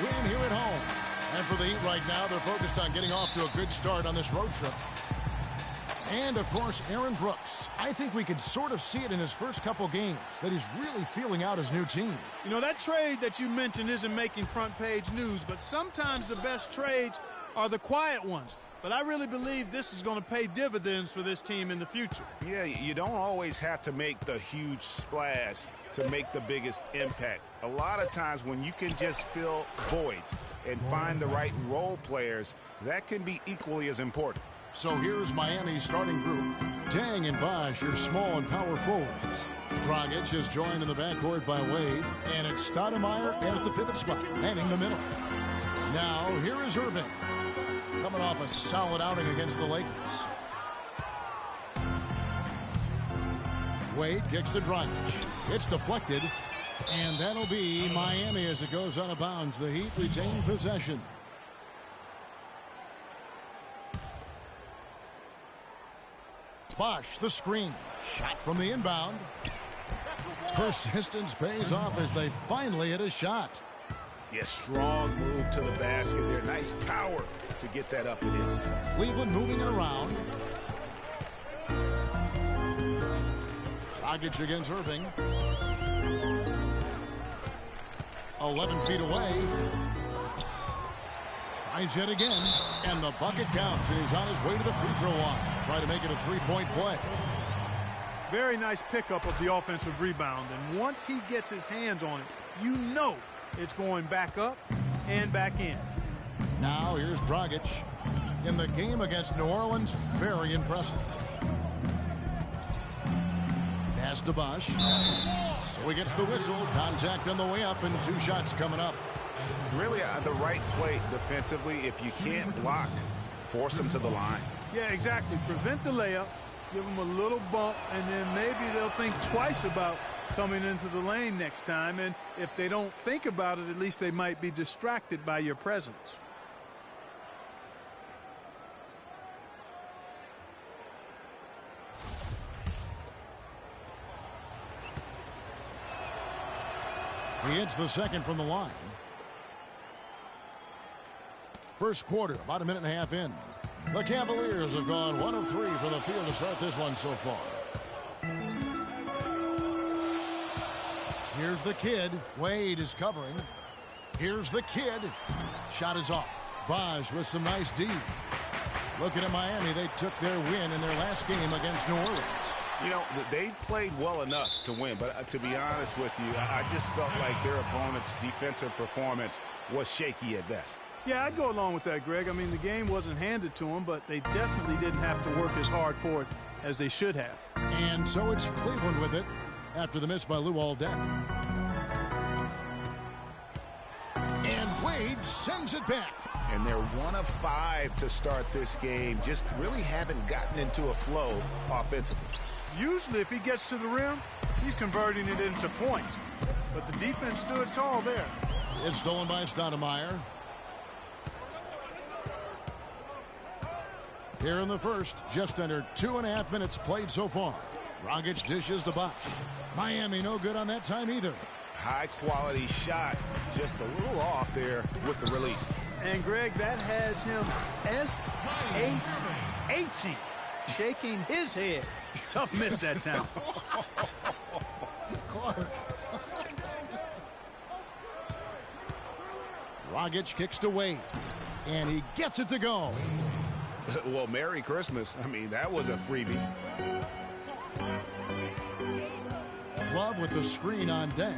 win here at home. And for the Heat right now, they're focused on getting off to a good start on this road trip. And, of course, Aaron Brooks. I think we could sort of see it in his first couple games, that he's really feeling out his new team. You know, that trade that you mentioned isn't making front-page news, but sometimes the best trades are the quiet ones. But I really believe this is going to pay dividends for this team in the future. Yeah, you don't always have to make the huge splash to make the biggest impact. A lot of times when you can just fill voids and find the right role players, that can be equally as important. So here's Miami's starting group. Deng and Bosh, your small and power forwards. Dragic is joined in the backcourt by Wade, and it's Stoudemire at the pivot spot, manning the middle. Now, here is Irving, coming off a solid outing against the Lakers. Wade kicks to Dragic. It's deflected, and that'll be Miami as it goes out of bounds. The Heat retain possession. Bosh, the screen. Shot from the inbound. Persistence pays off as they finally hit a shot. Yeah, strong move to the basket there. Nice power to get that up and in. Cleveland moving it around. Dragic against Irving. 11 feet away. Tries it again, and the bucket counts, and he's on his way to the free throw line. Try to make it a three-point play. Very nice pickup of the offensive rebound, and once he gets his hands on it, you know it's going back up and back in. Now here's Dragic. In the game against New Orleans, very impressive. Pass to Bosh. So he gets the whistle. Contact on the way up, and 2 shots coming up. Really the right play defensively. If you can't block, force them to the line. Yeah, exactly. Prevent the layup, give them a little bump, and then maybe they'll think twice about coming into the lane next time. And if they don't think about it, at least they might be distracted by your presence. He hits the second from the line. First quarter, about a minute and a half in. The Cavaliers have gone 1 of 3 from the field to start this one so far. Here's the kid. Wade is covering. Here's the kid. Shot is off. Bosh with some nice D. Looking at Miami, they took their win in their last game against New Orleans. You know, they played well enough to win, but to be honest with you, I just felt like their opponent's defensive performance was shaky at best. Yeah, I'd go along with that, Greg. I mean, the game wasn't handed to them, but they definitely didn't have to work as hard for it as they should have. And so it's Cleveland with it after the miss by Luol Deng. And Wade sends it back. And they're 1 of 5 to start this game. Just really haven't gotten into a flow offensively. Usually, if he gets to the rim, he's converting it into points. But the defense stood tall there. It's stolen by Stoudemire. Here in the first, just under 2.5 minutes played so far. Dragic dishes to Bosh. Miami no good on that time either. High-quality shot, just a little off there with the release. And, Greg, that has him S-H-H-ing, shaking his head. Tough miss that time. Clark. Dragic kicks to Wade, and he gets it to go. Well, Merry Christmas. I mean, that was a freebie. Love with the screen on Deng.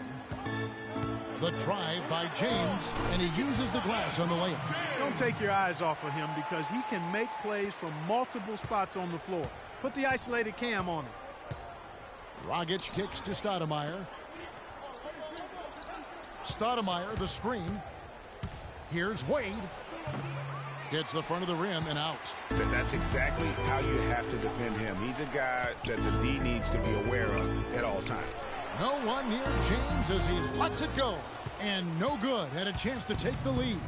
The drive by James, and he uses the glass on the layup. Don't take your eyes off of him because he can make plays from multiple spots on the floor. Put the isolated cam on him. Dragic kicks to Stoudemire. Stoudemire, the screen. Here's Wade. Hits the front of the rim and out. That's exactly how you have to defend him. He's a guy that the D needs to be aware of at all times. No one near James as he lets it go. And no good. Had a chance to take the lead.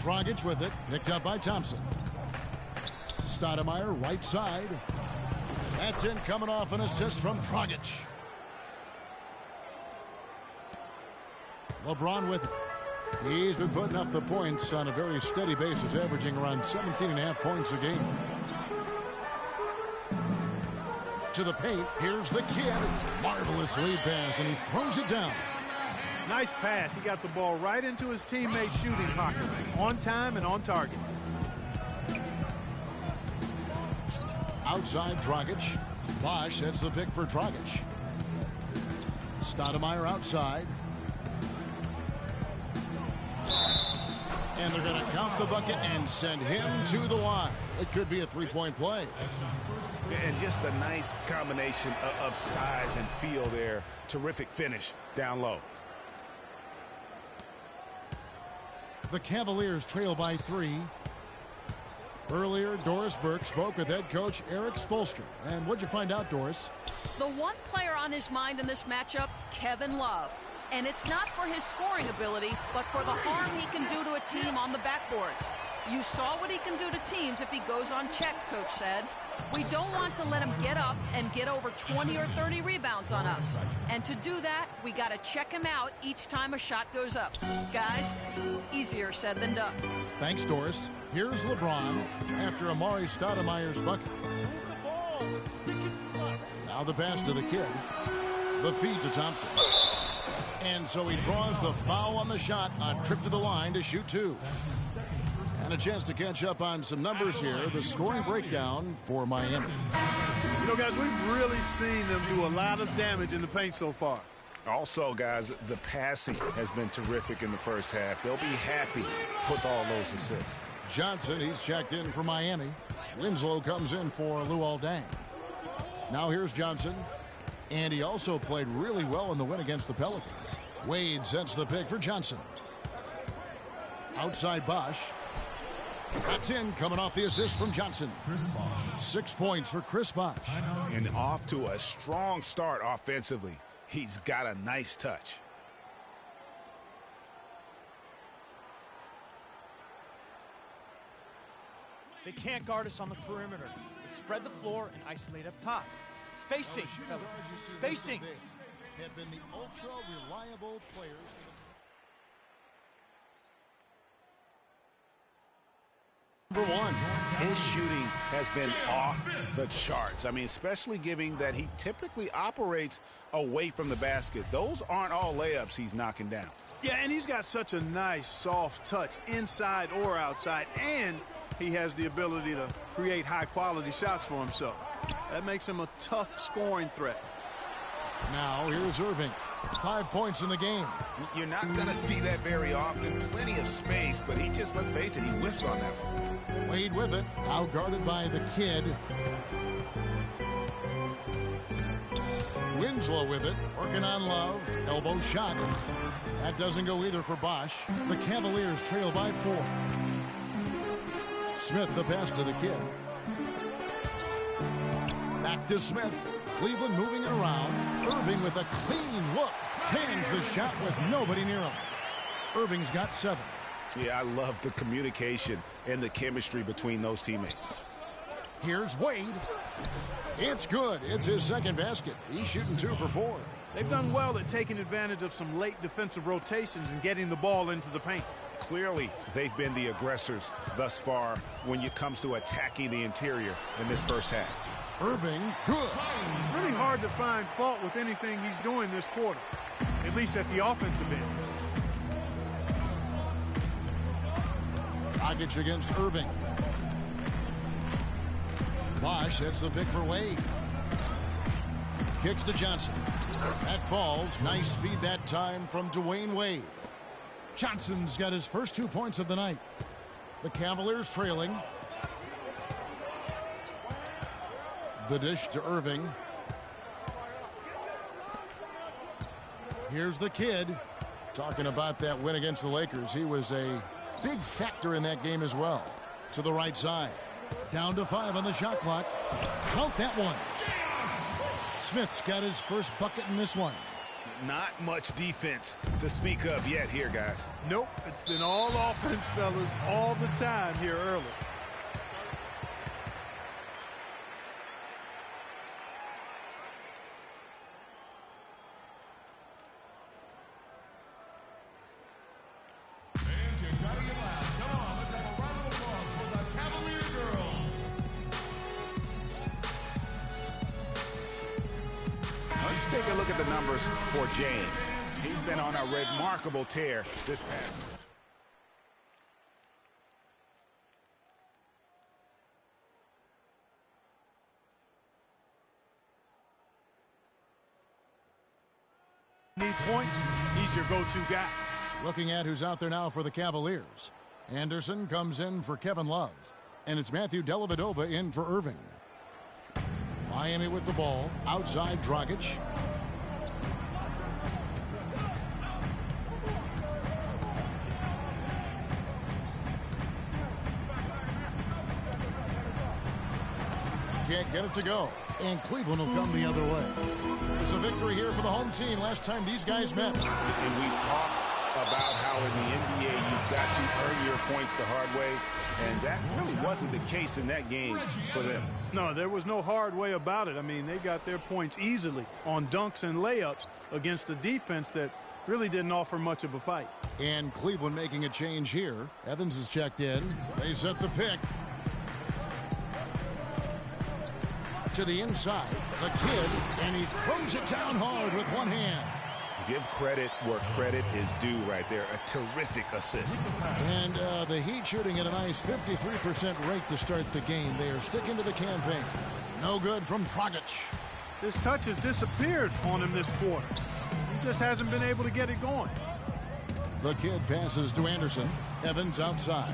Dragic with it. Picked up by Thompson. Stoudemire right side. That's in, coming off an assist from Dragic. LeBron with it. He's been putting up the points on a very steady basis, averaging around 17.5 points a game. To the paint, here's the kid. Marvelous lead pass, and he throws it down. Nice pass. He got the ball right into his teammate's shooting pocket. On time and on target. Outside Dragic. Bosch sets the pick for Dragic. Stoudemire outside. And they're going to count the bucket and send him to the line. It could be a three-point play. And just a nice combination of size and feel there. Terrific finish down low. The Cavaliers trail by 3. Earlier, Doris Burke spoke with head coach Erik Spoelstra. And what'd you find out, Doris? The one player on his mind in this matchup, Kevin Love. And it's not for his scoring ability, but for the harm he can do to a team on the backboards. You saw what he can do to teams if he goes unchecked, Coach said. We don't want to let him get up and get over 20 or 30 rebounds on us. And to do that, we got to check him out each time a shot goes up. Guys, easier said than done. Thanks, Doris. Here's LeBron after Amari Stoudemire's bucket. Now the pass to the kid. The feed to Thompson. And so he draws the foul on the shot. A trip to the line to shoot 2. And a chance to catch up on some numbers here. The scoring breakdown for Miami. You know, guys, we've really seen them do a lot of damage in the paint so far. Also, guys, the passing has been terrific in the first half. They'll be happy with all those assists. Johnson, he's checked in for Miami. Winslow comes in for Luol Deng. Now here's Johnson. And he also played really well in the win against the Pelicans. Wade sets the pick for Johnson. Outside Bosch. That's in, coming off the assist from Johnson. 6 points for Chris Bosch. And off to a strong start offensively. He's got a nice touch. They can't guard us on the perimeter. Let's spread the floor and isolate up top. Spacing, fellas. Spacing. Have been the ultra-reliable players. Number 1. His shooting has been off the charts. I mean, especially given that he typically operates away from the basket. Those aren't all layups he's knocking down. Yeah, and he's got such a nice, soft touch inside or outside, and he has the ability to create high-quality shots for himself. That makes him a tough scoring threat. Now here's Irving. 5 points in the game. You're not going to see that very often. Plenty of space, but he just, let's face it, he whiffs on that one. Wade with it. Out guarded by the kid. Winslow with it. Working on Love. Elbow shot. That doesn't go either for Bosch. The Cavaliers trail by 4. Smith the pass to the kid. Back to Smith. Cleveland moving it around. Irving with a clean look. Hands the shot with nobody near him. Irving's got 7. Yeah, I love the communication and the chemistry between those teammates. Here's Wade. It's good. It's his second basket. He's shooting 2 for 4. They've done well at taking advantage of some late defensive rotations and getting the ball into the paint. Clearly, they've been the aggressors thus far when it comes to attacking the interior in this first half. Irving, good. Really hard to find fault with anything he's doing this quarter, at least at the offensive end. Dragic against Irving. Bosch hits the pick for Wade. Kicks to Johnson. That falls. Nice speed that time from Dwayne Wade. Johnson's got his first 2 points of the night. The Cavaliers trailing. The dish to Irving. Here's the kid. Talking about that win against the Lakers. He was a big factor in that game as well. To the right side. Down to 5 on the shot clock. Count that one. Smith's got his first bucket in this one. Not much defense to speak of yet here, guys. Nope, it's been all offense, fellas, all the time here early. the numbers for James. He's been on a remarkable tear this past. Needs points, he's your go-to guy. Looking at who's out there now for the Cavaliers. Anderson comes in for Kevin Love. And it's Matthew Dellavedova in for Irving. Miami with the ball. Outside Dragic. Can't get it to go. And Cleveland will come the other way. It's a victory here for the home team. Last time these guys met. And we've talked about how in the NBA you've got to earn your points the hard way. And that really wasn't the case in that game for them. No, there was no hard way about it. I mean, they got their points easily on dunks and layups against a defense that really didn't offer much of a fight. And Cleveland making a change here. Evans is checked in. They set the pick. To the inside, the kid, and he throws it down hard with one hand. Give credit where credit is due right there. A terrific assist. And the Heat shooting at a nice 53% rate to start the game. They are sticking to the campaign. No good from Dragic. His touch has disappeared on him this quarter. He just hasn't been able to get it going. The kid passes to Anderson. Evans outside.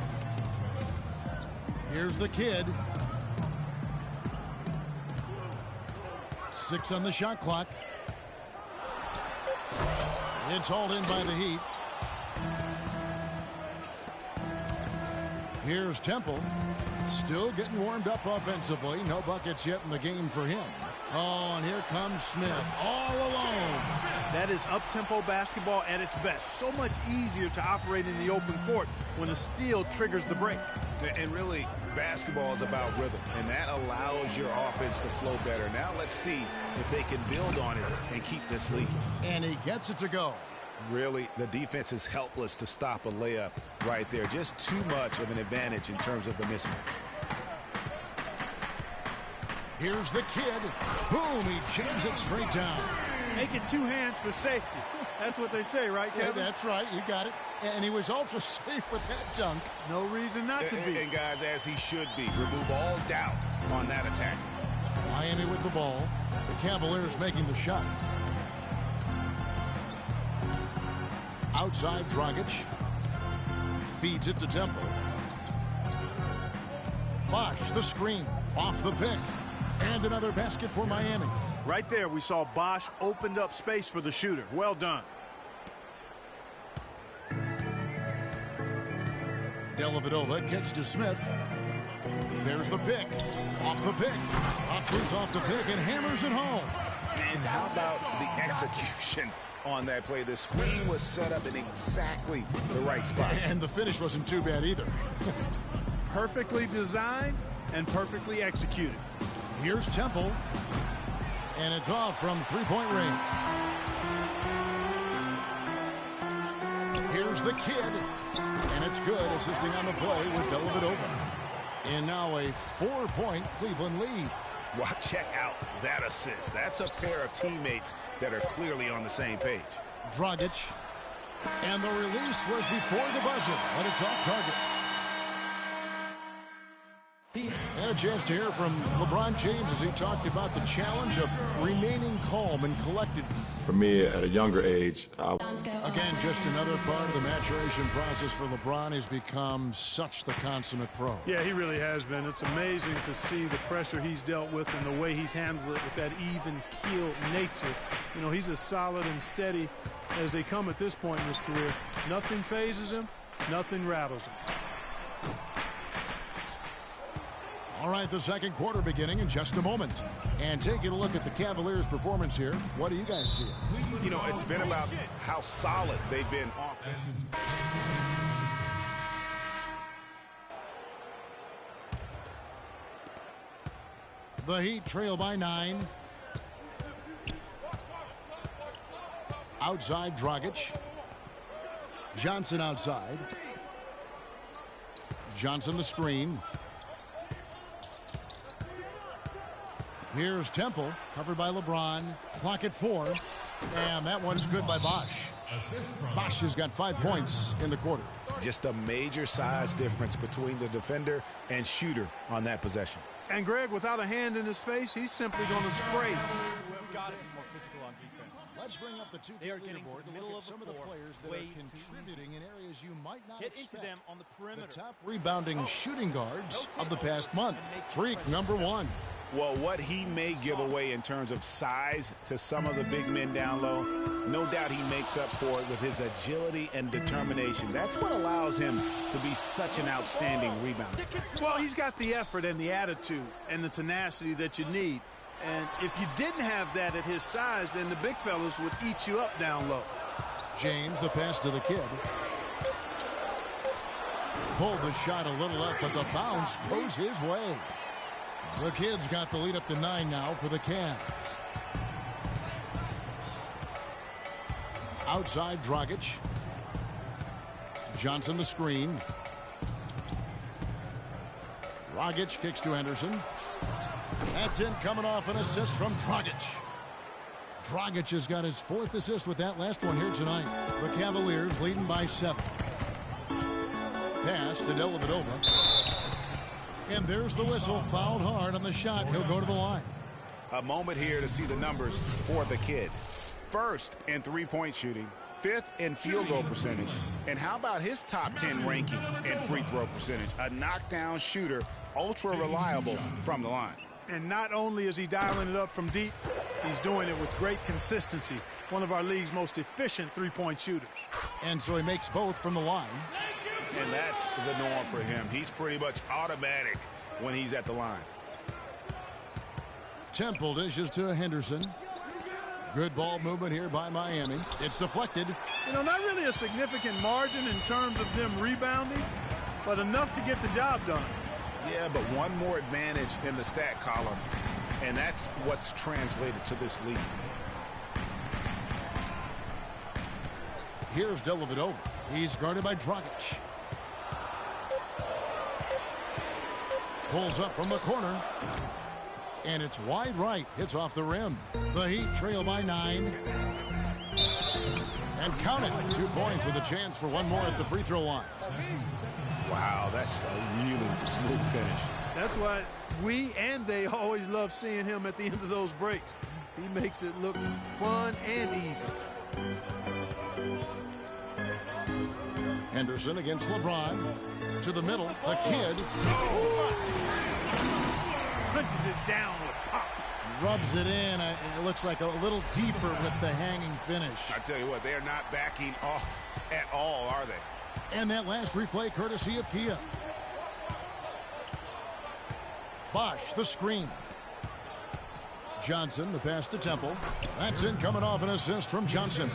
Here's the kid. 6 on the shot clock. It's hauled in by the Heat. Here's Temple. Still getting warmed up offensively. No buckets yet in the game for him. Oh, and here comes Smith all alone. That is up-tempo basketball at its best. So much easier to operate in the open court when a steal triggers the break. And really, basketball is about rhythm, and that allows your offense to flow better. Now let's see if they can build on it and keep this lead. And he gets it to go. Really, the defense is helpless to stop a layup right there. Just too much of an advantage in terms of the mismatch. Here's the kid. Boom, he jams it straight down. Make it 2 hands for safety. That's what they say, right, Kevin? Yeah, that's right. You got it. And he was ultra safe with that dunk. No reason not to be. And guys, as he should be. Remove all doubt on that attack. Miami with the ball. The Cavaliers making the shot. Outside Dragic. Feeds it to Temple. Bosh, the screen. Off the pick. And another basket for Miami. Right there, we saw Bosh opened up space for the shooter. Well done. Dellavedova kicks to Smith. There's the pick. Off the pick. Upwards off the pick and hammers it home. And how about the execution on that play? The screen was set up in exactly the right spot. And the finish wasn't too bad either. Perfectly designed and perfectly executed. Here's Temple. And it's off from three-point range. Here's the kid. And it's good. Assisting on the play was Dellavedova. And now a 4-point Cleveland lead. Well, check out that assist. That's a pair of teammates that are clearly on the same page. Dragic. And the release was before the buzzer, but it's off target. And a chance to hear from LeBron James as he talked about the challenge of remaining calm and collected. For me, at a younger age, Again, just another part of the maturation process for LeBron. He's become such the consummate pro. Yeah, he really has been. It's amazing to see the pressure he's dealt with and the way he's handled it with that even-keeled nature. You know, he's as solid and steady as they come at this point in his career. Nothing phases him, nothing rattles him. All right, the second quarter beginning in just a moment. And taking a look at the Cavaliers' performance here, what do you guys see? You know, it's been about how solid they've been offensively. The Heat trail by 9. Outside Dragic. Johnson outside. Johnson the screen. Here's Temple, covered by LeBron. Clock at 4. And that one's good by Bosch. Bosch has got 5 points in the quarter. Just a major size difference between the defender and shooter on that possession. And Greg, without a hand in his face, he's simply going to spray. We've got to be more physical on defense. Let's bring up the They are getting to leaderboard the to middle look at of some the of the floor players that way are too contributing in areas you might not Get expect. into them on the perimeter. The top rebounding shooting guards of the past month. Freak number 1. Well, what he may give away in terms of size to some of the big men down low, no doubt he makes up for it with his agility and determination. That's what allows him to be such an outstanding rebounder. Well, he's got the effort and the attitude and the tenacity that you need. And if you didn't have that at his size, then the big fellas would eat you up down low. James, the pass to the kid. Pulled the shot a little up, but the bounce goes his way. The Kid's got the lead up to 9 now for the Cavs. Outside, Dragic. Johnson the screen. Dragic kicks to Henderson. That's in, coming off an assist from Dragic. Dragic has got his 4th assist with that last one here tonight. The Cavaliers leading by 7. Pass to Dellavedova. And there's the whistle. Fouled hard on the shot. He'll go to the line. A moment here to see the numbers for the kid. 1st in three-point shooting, 5th in field goal percentage. And how about his top 10 ranking in free throw percentage? A knockdown shooter, ultra reliable from the line. And not only is he dialing it up from deep, he's doing it with great consistency. One of our league's most efficient three-point shooters. And so he makes both from the line. And that's the norm for him. He's pretty much automatic when he's at the line. Temple dishes to Henderson. Good ball movement here by Miami. It's deflected. You know, not really a significant margin in terms of them rebounding, but enough to get the job done. Yeah, but one more advantage in the stat column, and that's what's translated to this lead. Here's Dellavedova. He's guarded by Dragic. Pulls up from the corner. And it's wide right. Hits off the rim. The Heat trail by 9. And count it. 2 points with a chance for one more at the free throw line. Wow, that's a really smooth finish. That's why we and they always love seeing him at the end of those breaks. He makes it look fun and easy. Henderson against LeBron. To the middle. The kid. Punches it down with pop. Rubs it in. It looks like a little deeper with the hanging finish. I tell you what, they are not backing off at all, are they? And that last replay courtesy of Kia. Bosch, the screen. Johnson, the pass to Temple. That's in, coming off an assist from Johnson.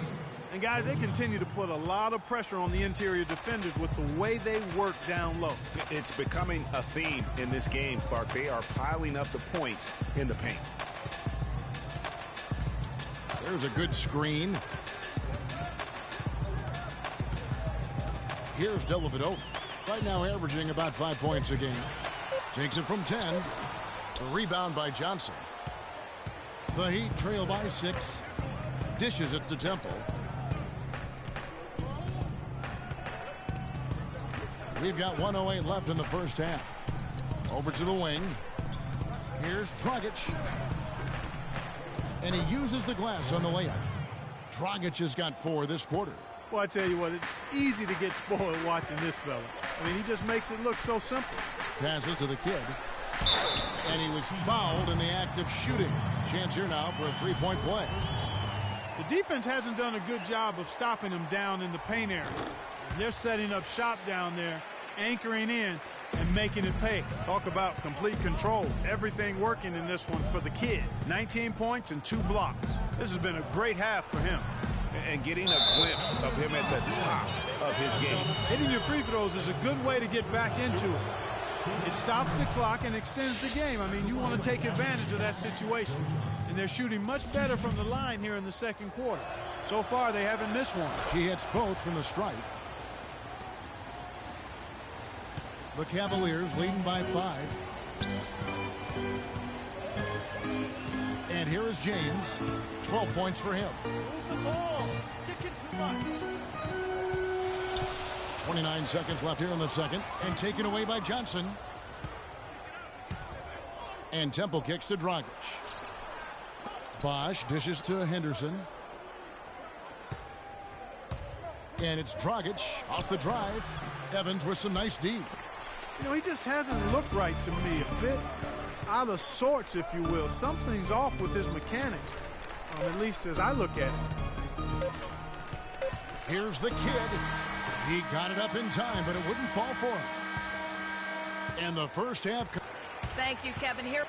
And guys, they continue to put a lot of pressure on the interior defenders with the way they work down low. It's becoming a theme in this game, Clark. They are piling up the points in the paint. There's a good screen. Here's Dellavedova. Right now averaging about 5 points a game. Takes it from 10. A rebound by Johnson. The Heat trail by 6. Dishes it to Temple. We've got 1:08 left in the first half. Over to the wing. Here's Dragic. And he uses the glass on the layup. Dragic has got 4 this quarter. Well, I tell you what, it's easy to get spoiled watching this fella. I mean, he just makes it look so simple. Passes to the kid. And he was fouled in the act of shooting. Chance here now for a three-point play. The defense hasn't done a good job of stopping him down in the paint area. They're setting up shop down there, anchoring in, and making it pay. Talk about complete control. Everything working in this one for the kid. 19 points and 2 blocks. This has been a great half for him. And getting a glimpse of him at the top of his game. Hitting your free throws is a good way to get back into it. It stops the clock and extends the game. I mean, you want to take advantage of that situation. And they're shooting much better from the line here in the second quarter. So far, they haven't missed one. He hits both from the stripe. The Cavaliers leading by 5. And here is James. 12 points for him. Move the ball. Sticking too much. 29 seconds left here in the second. And taken away by Johnson. And Temple kicks to Dragic. Bosch dishes to Henderson. And it's Dragic off the drive. Evans with some nice D. You know, he just hasn't looked right to me. A bit out of sorts, if you will. Something's off with his mechanics, at least as I look at it. Here's the kid. He got it up in time, but it wouldn't fall for him. And the first half. Thank you, Kevin. Here.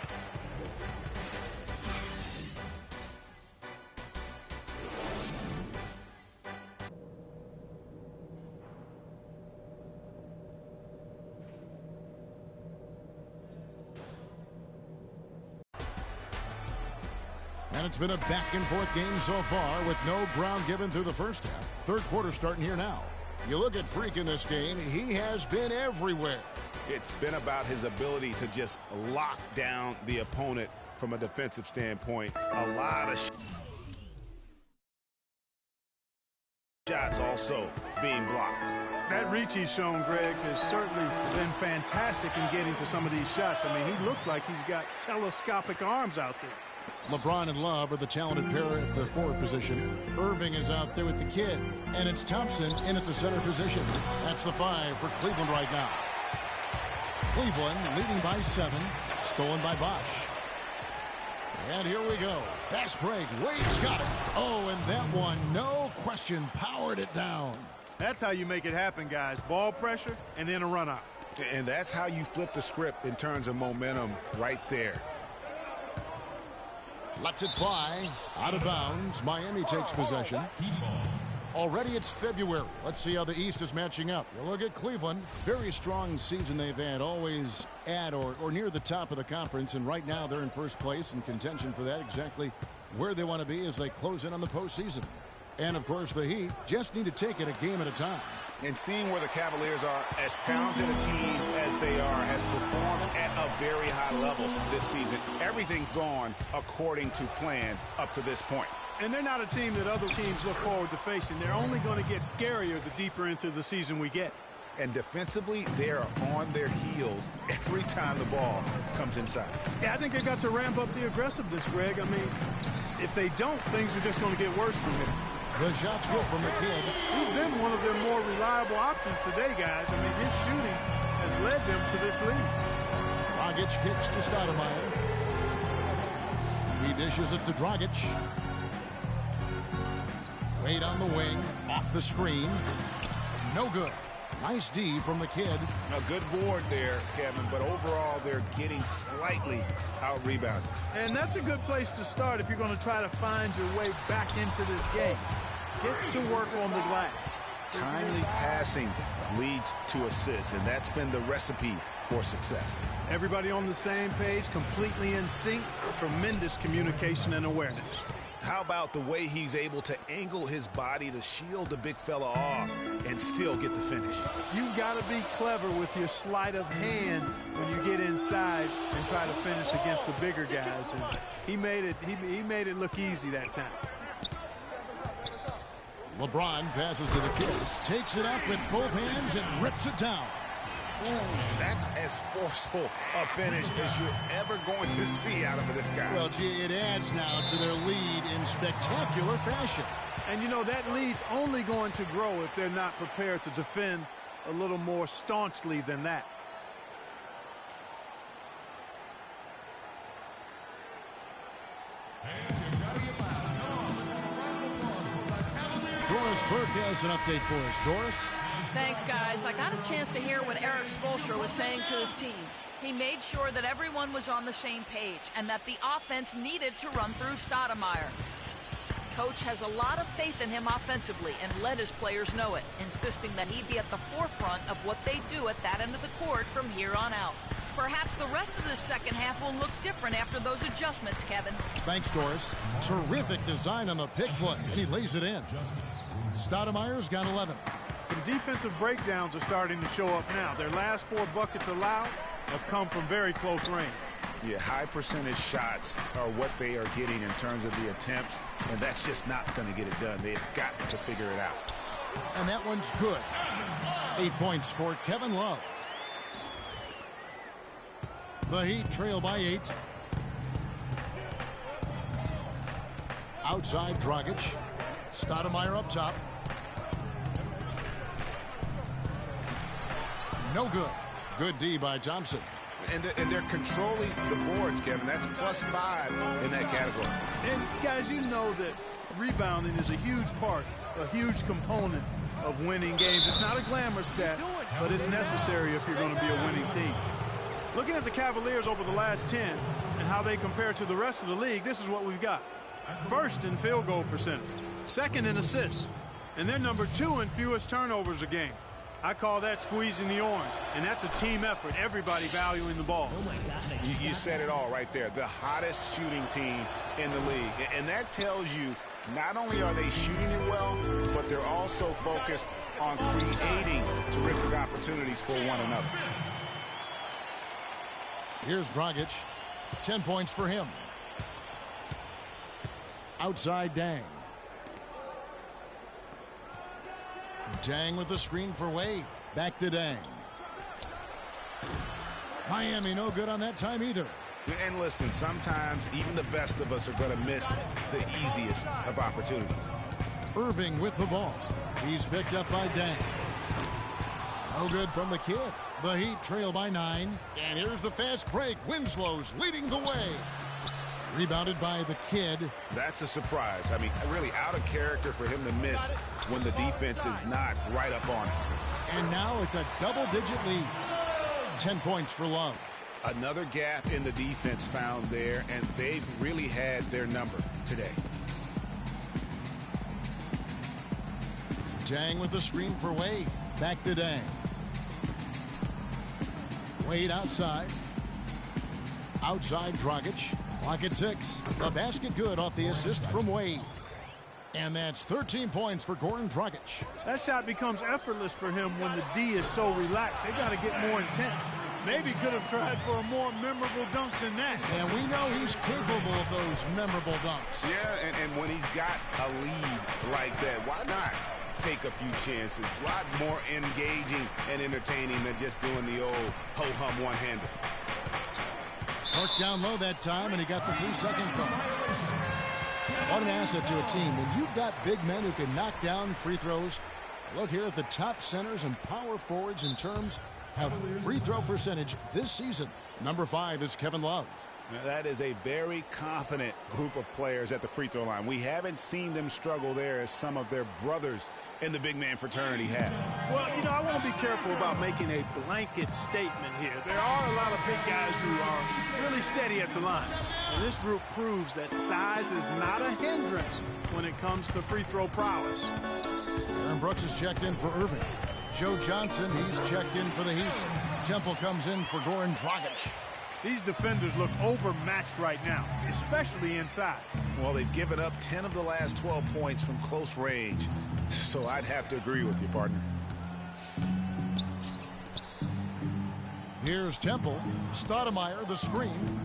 And it's been a back-and-forth game so far with no ground given through the first half. Third quarter starting here now. You look at Freak in this game, he has been everywhere. It's been about his ability to just lock down the opponent from a defensive standpoint. A lot of shots also being blocked. That reach he's shown, Greg, has certainly been fantastic in getting to some of these shots. I mean, he looks like he's got telescopic arms out there. LeBron and Love are the talented pair at the forward position. Irving is out there with the kid. And it's Thompson in at the center position. That's the 5 for Cleveland right now. Cleveland leading by 7. Stolen by Bosch. And here we go. Fast break. Wade's got it. Oh, and that one, no question, powered it down. That's how you make it happen, guys. Ball pressure and then a run out. And that's how you flip the script in terms of momentum right there. Lets it fly. Out of bounds. Miami takes possession. Already it's February. Let's see how the East is matching up. You look at Cleveland. Very strong season they've had. Always at or near the top of the conference. And right now they're in first place in contention for that. Exactly where they want to be as they close in on the postseason. And, of course, the Heat just need to take it a game at a time. And seeing where the Cavaliers are, as talented a team as they are, has performed at a very high level this season. Everything's gone according to plan up to this point. And they're not a team that other teams look forward to facing. They're only going to get scarier the deeper into the season we get. And defensively, they are on their heels every time the ball comes inside. Yeah, I think they've got to ramp up the aggressiveness, Greg. I mean, if they don't, things are just going to get worse from here. The shot's good from the kid. He's been one of their more reliable options today, guys. I mean, his shooting has led them to this lead. Dragic kicks to Stoudemire. He dishes it to Dragic. Wade on the wing. Off the screen. No good. Nice D from the kid. A good board there, Kevin, but overall they're getting slightly out-rebounded. And that's a good place to start if you're going to try to find your way back into this game. Get to work on the glass. Timely passing leads to assists, and that's been the recipe for success. Everybody on the same page, completely in sync, tremendous communication and awareness. How about the way he's able to angle his body to shield the big fella off and still get the finish? You've got to be clever with your sleight of hand when you get inside and try to finish against the bigger guys. And he made it look easy that time. LeBron passes to the kid, takes it up with both hands and rips it down. Ooh, that's as forceful a finish as you're ever going to see out of this guy. Well, gee, it adds now to their lead in spectacular fashion. And, you know, that lead's only going to grow if they're not prepared to defend a little more staunchly than that. Doris Burke has an update for us. Doris? Thanks, guys. I got a chance to hear what Eric Spoelstra was saying to his team. He made sure that everyone was on the same page and that the offense needed to run through Stoudemire. Coach has a lot of faith in him offensively and let his players know it, insisting that he be at the forefront of what they do at that end of the court from here on out. Perhaps the rest of the second half will look different after those adjustments, Kevin. Thanks, Doris. Terrific design on the pick foot, and he lays it in. Stoudemire's got 11. Some defensive breakdowns are starting to show up now. Their last 4 buckets allowed have come from very close range. Yeah, high percentage shots are what they are getting in terms of the attempts, and that's just not going to get it done. They've got to figure it out. And that one's good. 8 points for Kevin Love. The Heat trail by 8. Outside Dragic. Stoudemire up top. No good. Good D by Thompson. And they're controlling the boards, Kevin. That's +5 in that category. And, guys, you know that rebounding is a huge part, a huge component of winning games. It's not a glamour stat, but it's necessary if you're going to be a winning team. Looking at the Cavaliers over the last 10 and how they compare to the rest of the league, this is what we've got. First in field goal percentage, second in assists, and they're number 2 in fewest turnovers a game. I call that squeezing the orange, and that's a team effort, everybody valuing the ball. Oh my God, you said it all right there. The hottest shooting team in the league. And that tells you not only are they shooting it well, but they're also focused on creating terrific opportunities for one another. Here's Dragic. 10 points for him. Outside Dang. Dang with the screen for Wade. Back to Dang. Miami no good on that time either. And listen, sometimes even the best of us are going to miss the easiest of opportunities. Irving with the ball. He's picked up by Dang. No good from the kid. The Heat trail by 9. And here's the fast break. Winslow's leading the way. Rebounded by the kid. That's a surprise. I mean, really out of character for him to miss when the defense is not right up on it. And now it's a double-digit lead. 10 points for Love. Another gap in the defense found there, and they've really had their number today. Dang with the screen for Wade. Back to Dang. Wade outside. Outside Dragic. Clock at 6. The basket good off the assist from Wade. And that's 13 points for Goran Dragic. That shot becomes effortless for him when the D is so relaxed. They got to get more intense. Maybe could have tried for a more memorable dunk than that. And we know he's capable of those memorable dunks. Yeah, and when he's got a lead like that, why not take a few chances? A lot more engaging and entertaining than just doing the old ho-hum one-hander. Worked down low that time, and he got the 3-second call. What an asset to a team when you've got big men who can knock down free throws. Look here at the top centers and power forwards in terms of free throw percentage this season. Number 5 is Kevin Love. Now, that is a very confident group of players at the free throw line. We haven't seen them struggle there as some of their brothers in the big man fraternity have. Well, you know, I want to be careful about making a blanket statement here. There are a lot of big guys who are really steady at the line. And this group proves that size is not a hindrance when it comes to free throw prowess. Aaron Brooks is checked in for Irving. Joe Johnson, he's checked in for the Heat. Temple comes in for Goran Dragic. These defenders look overmatched right now, especially inside. Well, they've given up 10 of the last 12 points from close range. So I'd have to agree with you, partner. Here's Temple. Stoudemire, the screen.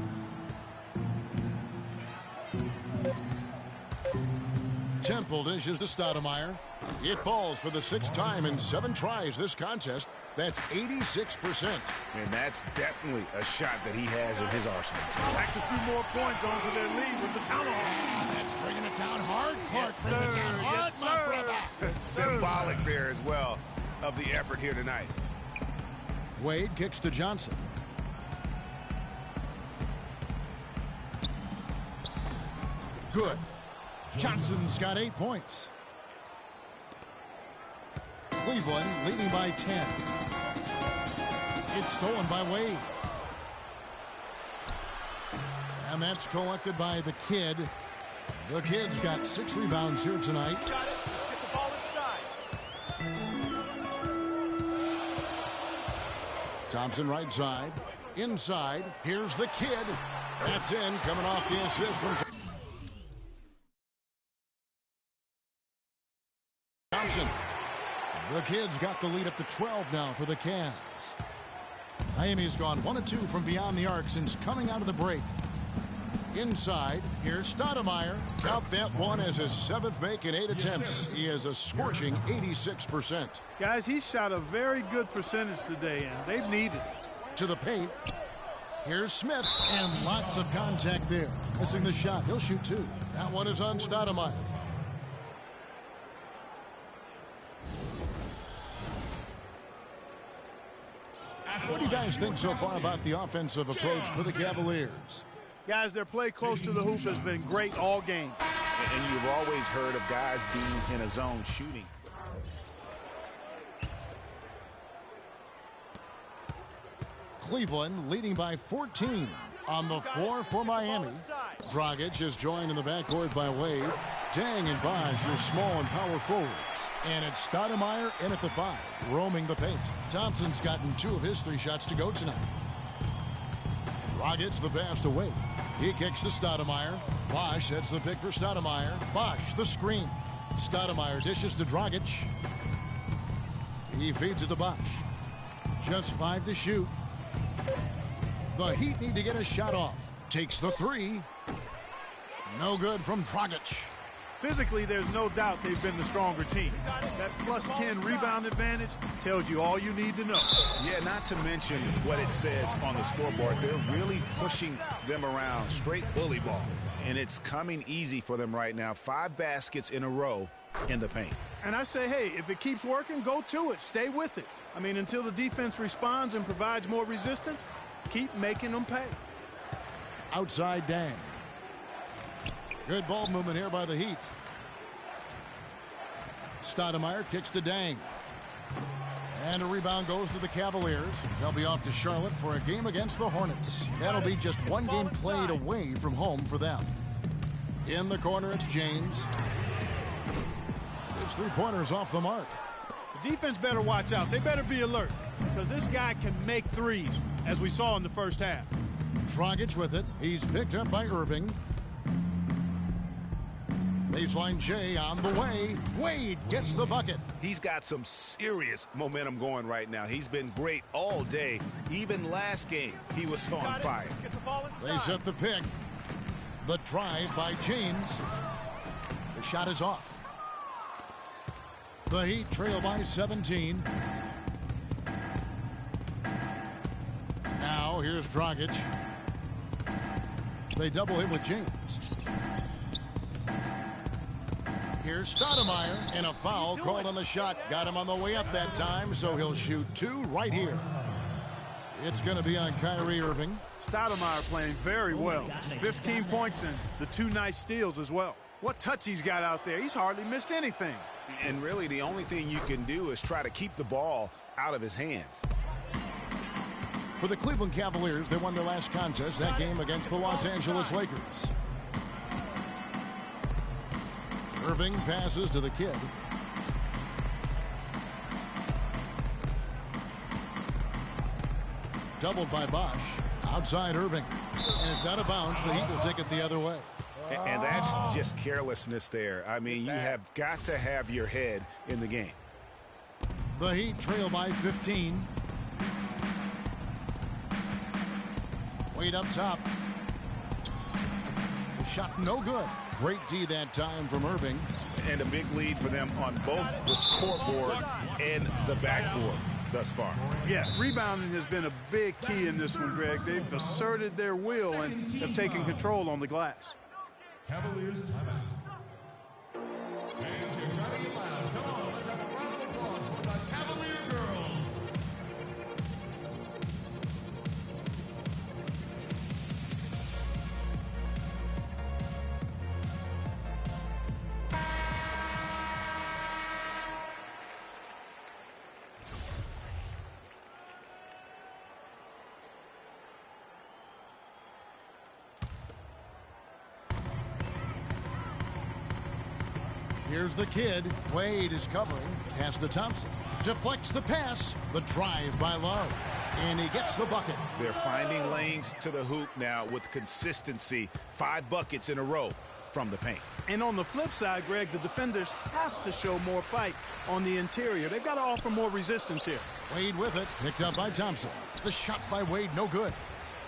Temple dishes to Stoudemire. It falls for the 6th time in 7 tries this contest. That's 86%. And that's definitely a shot that he has in his arsenal. Back to 2 more points onto their lead with the tomahawk. That's bringing it down hard, Clark. Yes, Bring it sir. down hard, Yes, my sir. brother. Symbolic there as well of the effort here tonight. Wade kicks to Johnson. Good. Johnson's got 8 points. Cleveland leading by 10. It's stolen by Wade. And that's collected by the kid. The kid's got 6 rebounds here tonight. Got it. Get the ball inside. Thompson right side. Inside. Here's the kid. That's in. Coming off the assist from Thompson. The kid's got the lead up to 12 now for the Cavs. Miami's gone 1 of 2 from beyond the arc since coming out of the break. Inside, here's Stoudemire. Count that one as his 7th make in 8 attempts. He has a scorching 86%. Guys, he shot a very good percentage today, and they've needed it. To the paint. Here's Smith, and lots of contact there. Missing the shot. He'll shoot 2. That one is on Stoudemire. What do you guys think so far about the offensive approach for the Cavaliers? Guys, their play close to the hoop has been great all game. And you've always heard of guys being in a zone shooting. Cleveland leading by 14 on the floor for Miami. Dragic is joined in the backcourt by Wade. Dang and Bosh, your small and power forwards. And it's Stoudemire in at the 5, roaming the paint. Thompson's gotten 2 of his 3 shots to go tonight. Dragic the pass to Wade. He kicks to Stoudemire. Bosh sets the pick for Stoudemire. Bosh the screen. Stoudemire dishes to Dragic. He feeds it to Bosh. Just 5 to shoot. The Heat need to get a shot off. Takes the 3. No good from Dragic. Physically, there's no doubt they've been the stronger team. That plus 10 rebound advantage tells you all you need to know. Yeah, not to mention what it says on the scoreboard. They're really pushing them around, straight bully ball. And it's coming easy for them right now. 5 baskets in a row in the paint. And I say, hey, if it keeps working, go to it. Stay with it. I mean, until the defense responds and provides more resistance, keep making them pay. Outside Dang. Good ball movement here by the Heat. Stoudemire kicks to Dang. And a rebound goes to the Cavaliers. They'll be off to Charlotte for a game against the Hornets. That'll be just 1 game played away from home for them. In the corner, it's James. His 3-pointer's off the mark. The defense better watch out. They better be alert because this guy can make threes, as we saw in the first half. Dragic with it. He's picked up by Irving. Baseline J on the way. Wade gets the bucket. He's got some serious momentum going right now. He's been great all day. Even last game, he was on fire. They set the pick. The drive by James. The shot is off. The Heat trail by 17. Now here's Dragic. They double him with James. Here's Stoudemire, and a foul called on the shot. Got him on the way up that time, so he'll shoot 2 right here. It's going to be on Kyrie Irving. Stoudemire playing very well. 15 points and the 2 nice steals as well. What touch he's got out there. He's hardly missed anything. And really, the only thing you can do is try to keep the ball out of his hands. For the Cleveland Cavaliers, they won their last contest, that game against the Los Angeles Lakers. Irving passes to the kid. Doubled by Bosh. Outside Irving. And it's out of bounds. The Heat will take it the other way. And that's just carelessness there. I mean, you have got to have your head in the game. The Heat trail by 15. Wade up top. The shot no good. Great D that time from Irving. And a big lead for them on both the scoreboard and the backboard thus far. Yeah, rebounding has been a big key in this one, Greg. They've asserted their will and have taken control on the glass. Cavaliers timeout. Fans, get ready and loud. Come on, let's have a round of applause for the Cavalier girls. Here's the kid. Wade is covering. Pass to Thompson. Deflects the pass. The drive by Love. And he gets the bucket. They're finding lanes to the hoop now with consistency. 5 buckets in a row from the paint. And on the flip side, Greg, the defenders have to show more fight on the interior. They've got to offer more resistance here. Wade with it, picked up by Thompson. The shot by Wade, no good.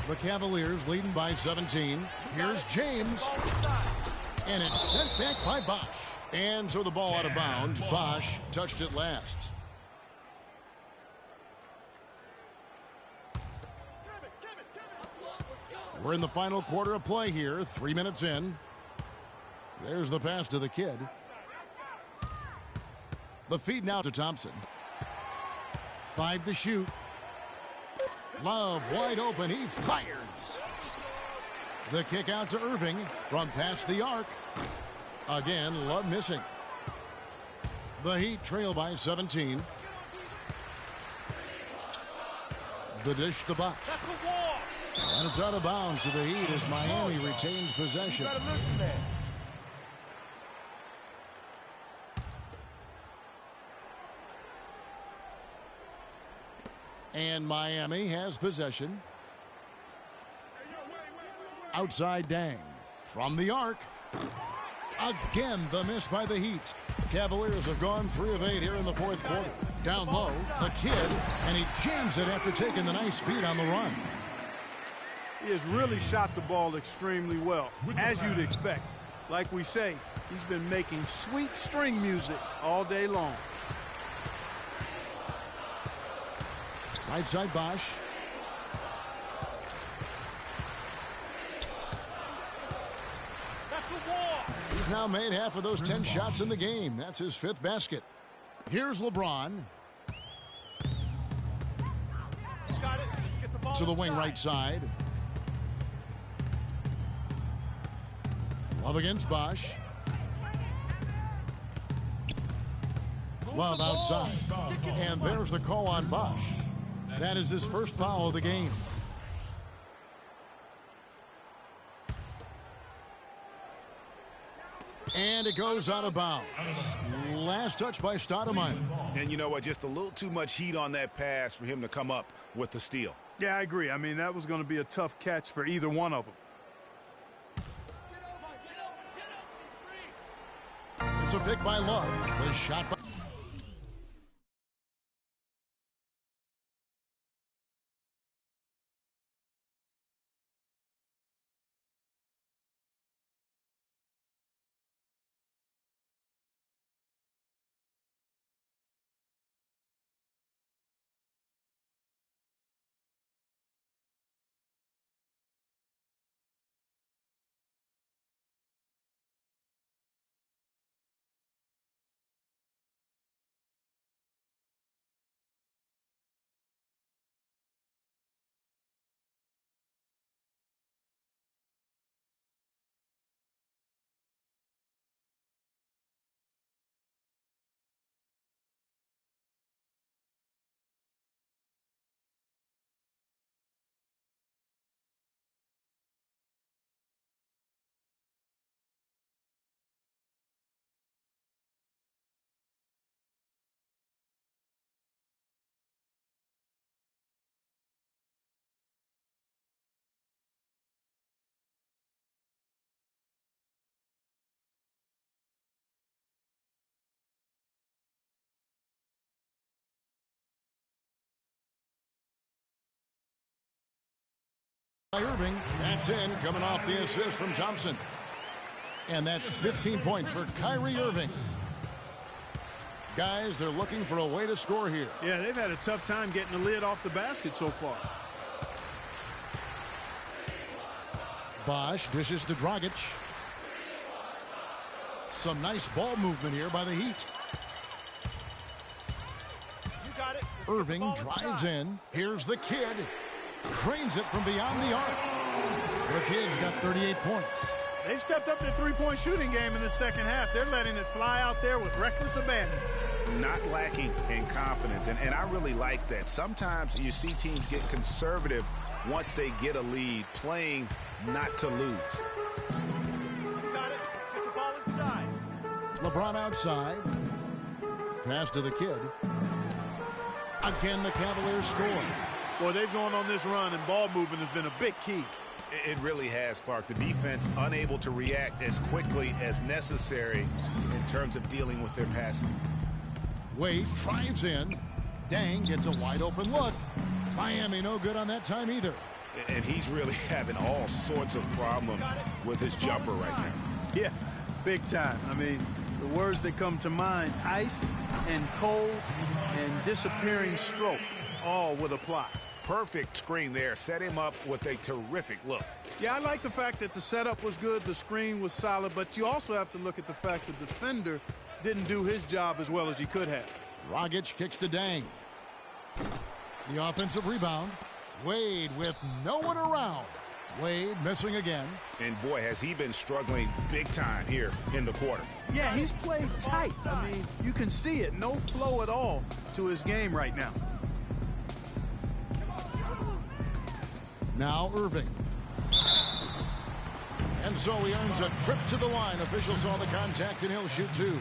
The Cavaliers leading by 17. Here's James. And it's sent back by Bosch. And so the ball out of bounds. Bosch touched it last. We're in the final quarter of play here. 3 minutes in. There's the pass to the kid. The feed now to Thompson. 5 to shoot. Love wide open. He fires. The kick out to Irving from past the arc. Again, Love missing. The Heat trail by 17. The dish to Bosch. And it's out of bounds to the Heat as Miami retains possession. And Miami has possession. Outside Dang. From the arc. Again, the miss by the Heat. Cavaliers have gone 3 of 8 here in the fourth quarter. Down low, the kid, and he jams it after taking the nice feed on the run. He has really shot the ball extremely well, as you'd expect. Like we say, he's been making sweet string music all day long. Right side Bosch. He's now made half of those 10 shots in the game. That's his 5th basket. Here's LeBron. To the wing right side. Love against Bosch. Love outside. And there's the call on Bosch. That is his first foul of the game. And it goes out of bounds. Last touch by Stoudemire. And you know what? Just a little too much heat on that pass for him to come up with the steal. Yeah, I agree. I mean, that was going to be a tough catch for either one of them. It's a pick by Love. The shot by... Irving, that's in, coming off the assist from Thompson. And that's 15 points for Kyrie Irving. Guys, they're looking for a way to score here. Yeah, they've had a tough time getting the lid off the basket so far. Bosch dishes to Dragic. Some nice ball movement here by the Heat. You got it. Irving drives in. Here's the kid. Cranes it from beyond the arc. The kid's got 38 points. They've stepped up their three-point shooting game in the second half. They're letting it fly out there with reckless abandon. Not lacking in confidence, and I really like that. Sometimes you see teams get conservative once they get a lead, playing not to lose. You got it. Let's get the ball inside. LeBron outside. Pass to the kid. Again, the Cavaliers score. Boy, they've gone on this run, and ball movement has been a big key. It really has, Clark. The defense unable to react as quickly as necessary in terms of dealing with their passing. Wade drives in. Dang gets a wide open look. Miami no good on that time either. And he's really having all sorts of problems with his jumper right now. Yeah, big time. I mean, the words that come to mind, ice and cold and disappearing stroke, all would apply. Perfect screen there. Set him up with a terrific look. Yeah, I like the fact that the setup was good, the screen was solid, but you also have to look at the fact the defender didn't do his job as well as he could have. Dragic kicks to Dang. The offensive rebound. Wade with no one around. Wade missing again. And boy, has he been struggling big time here in the quarter. Yeah, he's played tight. I mean, you can see it. No flow at all to his game right now. Now Irving. And so he earns a trip to the line. Officials saw the contact and he'll shoot two.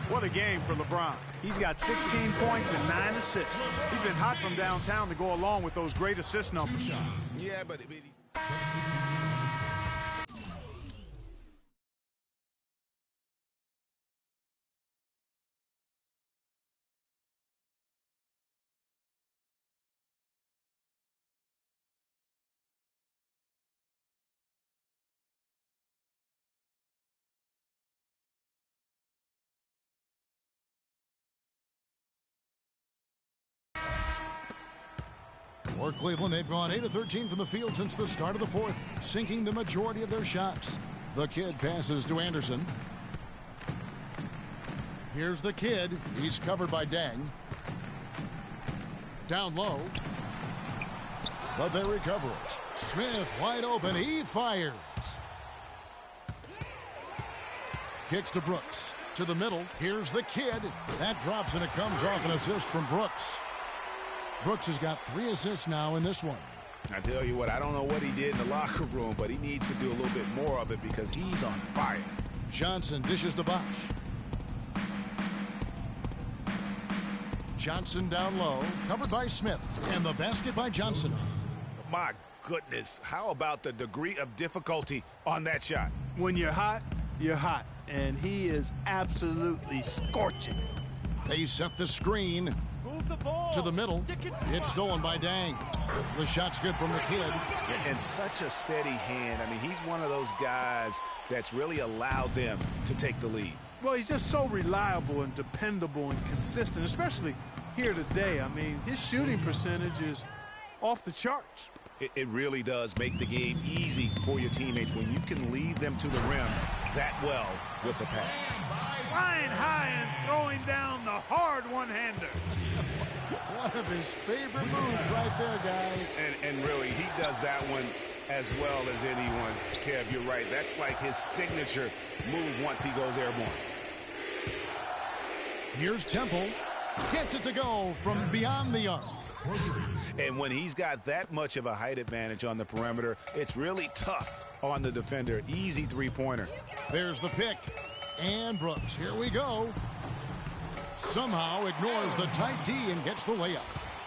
What a game for LeBron. He's got 16 points and 9 assists. He's been hot from downtown to go along with those great assist numbers. Yeah, but For Cleveland, they've gone 8 of 13 from the field since the start of the fourth, sinking the majority of their shots. The Kid passes to Anderson. Here's the Kid. He's covered by Dang. Down low. But they recover it. Smith wide open. He fires. Kicks to Brooks. To the middle. Here's the Kid. That drops and it comes off an assist from Brooks. Brooks has got 3 assists now in this one. I tell you what, I don't know what he did in the locker room, but he needs to do a little bit more of it because he's on fire. Johnson dishes to Bosh. Johnson down low, covered by Smith, and the basket by Johnson. My goodness, how about the degree of difficulty on that shot? When you're hot, and he is absolutely scorching. They set the screen. The ball to the middle. It's stolen by Dang. The shot's good from the Kid. And such a steady hand. I mean, he's one of those guys that's really allowed them to take the lead. Well, he's just so reliable and dependable and consistent, especially here today. I mean, his shooting percentage is off the charts. It really does make the game easy for your teammates when you can lead them to the rim that well with the pass. Flying high and throwing down the hard one-hander. One of his favorite moves right there, guys. And really, he does that one as well as anyone. Kev, you're right. That's like his signature move once he goes airborne. Here's Temple. Gets it to go from beyond the arc. And when he's got that much of a height advantage on the perimeter, it's really tough on the defender. Easy three-pointer. There's the pick. And Brooks, here we go. Somehow ignores the tight D and gets the layup.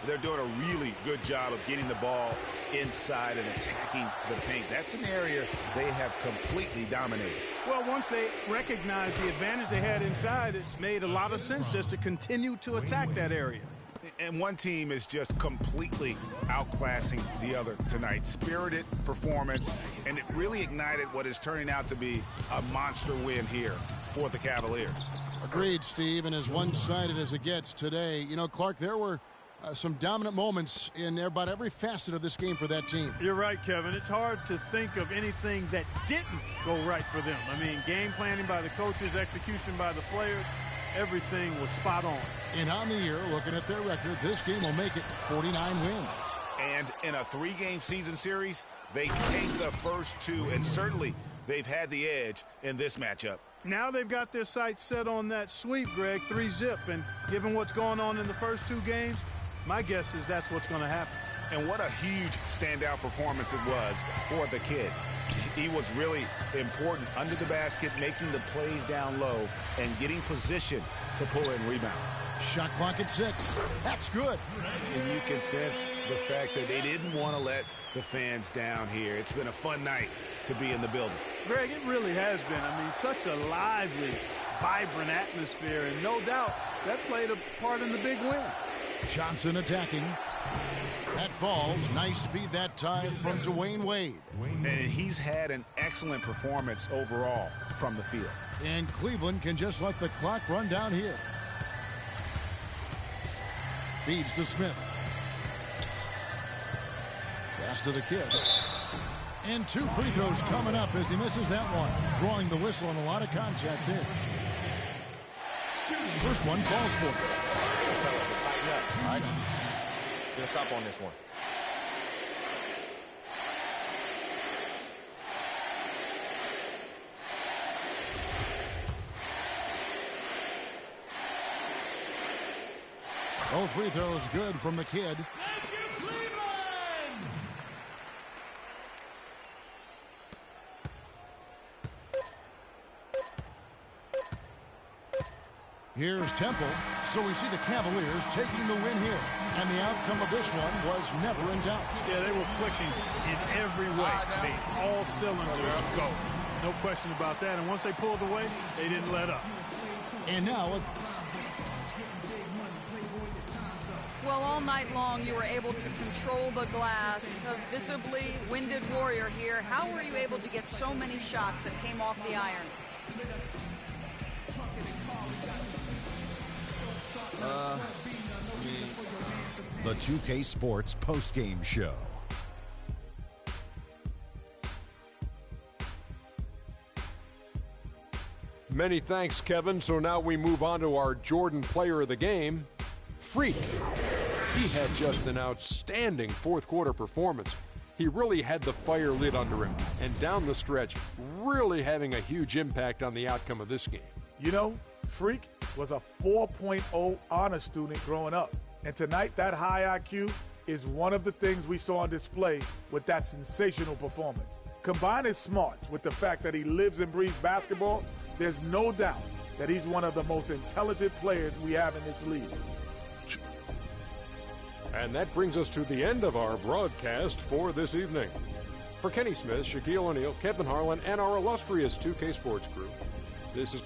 They're doing a really good job of getting the ball inside and attacking the paint. That's an area they have completely dominated. Well, once they recognized the advantage they had inside, it made a lot of sense just to continue to attack that area. And one team is just completely outclassing the other tonight. Spirited performance, and it really ignited what is turning out to be a monster win here for the Cavaliers. Agreed, Steve, and as one-sided as it gets today, you know, Clark, there were some dominant moments in about every facet of this game for that team. You're right, Kevin. It's hard to think of anything that didn't go right for them. I mean, game planning by the coaches, execution by the players, everything was spot on. And on the year, looking at their record, this game will make it 49 wins. And in a 3-game season series, they take the first 2, and certainly they've had the edge in this matchup. Now they've got their sights set on that sweep, Greg, 3-zip, and given what's going on in the first 2 games, my guess is that's what's going to happen. And what a huge standout performance it was for the Kid. He was really important under the basket, making the plays down low and getting position to pull in rebounds. Shot clock at 6. That's good. And you can sense the fact that they didn't want to let the fans down here. It's been a fun night to be in the building. Greg, it really has been. I mean, such a lively, vibrant atmosphere, and no doubt that played a part in the big win. Johnson attacking. That falls. Nice feed that time from Dwayne Wade. And he's had an excellent performance overall from the field. And Cleveland can just let the clock run down here. Feeds to Smith. Pass to the kid. And 2 free throws coming up as he misses that one. Drawing the whistle and a lot of contact there. First one falls for him. Tighten up, all right? Let's get a stop on this one. Both free throws good from the kid. Thank you, Cleveland! Here's Temple. So we see the Cavaliers taking the win here. And the outcome of this one was never in doubt. Yeah, they were clicking in every way. All cylinders go. No question about that. And once they pulled away, they didn't let up. And now, Well, all night long you were able to control the glass. A visibly winded Warrior here. How were you able to get so many shots that came off the iron? The 2K Sports postgame show. Many thanks, Kevin. So now we move on to our Jordan player of the game, Freak. He had just an outstanding fourth quarter performance. He really had the fire lit under him, and down the stretch, really having a huge impact on the outcome of this game. You know, Freak was a 4.0 honor student growing up. And tonight, that high IQ is one of the things we saw on display with that sensational performance. Combine his smarts with the fact that he lives and breathes basketball, there's no doubt that he's one of the most intelligent players we have in this league. And that brings us to the end of our broadcast for this evening. For Kenny Smith, Shaquille O'Neal, Kevin Harlan, and our illustrious 2K Sports crew, this is